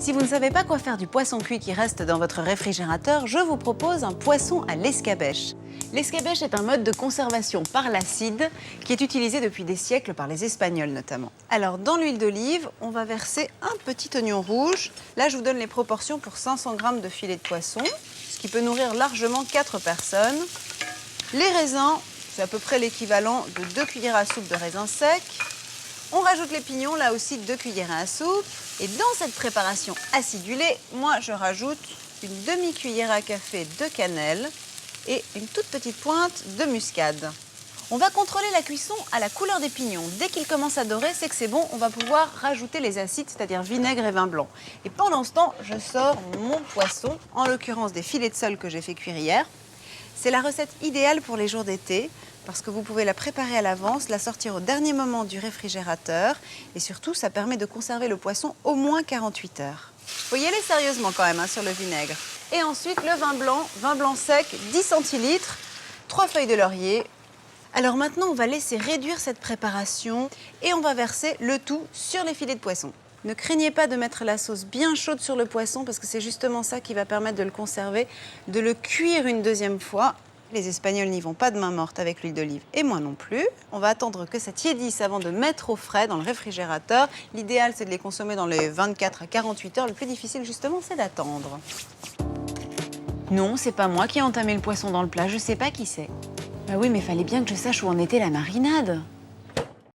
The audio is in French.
Si vous ne savez pas quoi faire du poisson cuit qui reste dans votre réfrigérateur, je vous propose un poisson à l'escabèche. L'escabèche est un mode de conservation par l'acide qui est utilisé depuis des siècles par les Espagnols notamment. Alors dans l'huile d'olive, on va verser un petit oignon rouge. Là, je vous donne les proportions pour 500 g de filet de poisson, ce qui peut nourrir largement 4 personnes. Les raisins, c'est à peu près l'équivalent de 2 cuillères à soupe de raisins secs. On rajoute les pignons, là aussi 2 cuillères à soupe. Et dans cette préparation acidulée, moi je rajoute une demi-cuillère à café de cannelle et une toute petite pointe de muscade. On va contrôler la cuisson à la couleur des pignons. Dès qu'ils commencent à dorer, c'est que c'est bon, on va pouvoir rajouter les acides, c'est-à-dire vinaigre et vin blanc. Et pendant ce temps, je sors mon poisson, en l'occurrence des filets de sole que j'ai fait cuire hier. C'est la recette idéale pour les jours d'été parce que vous pouvez la préparer à l'avance, la sortir au dernier moment du réfrigérateur et surtout, ça permet de conserver le poisson au moins 48 heures. Il faut y aller sérieusement quand même sur le vinaigre. Et ensuite, le vin blanc sec, 10 centilitres, 3 feuilles de laurier. Alors maintenant, on va laisser réduire cette préparation et on va verser le tout sur les filets de poisson. Ne craignez pas de mettre la sauce bien chaude sur le poisson parce que c'est justement ça qui va permettre de le conserver, de le cuire une deuxième fois. Les Espagnols n'y vont pas de main morte avec l'huile d'olive et moi non plus. On va attendre que ça tiédisse avant de mettre au frais dans le réfrigérateur. L'idéal, c'est de les consommer dans les 24 à 48 heures. Le plus difficile, justement, c'est d'attendre. Non, c'est pas moi qui ai entamé le poisson dans le plat. Je sais pas qui c'est. Bah oui, mais fallait bien que je sache où en était la marinade.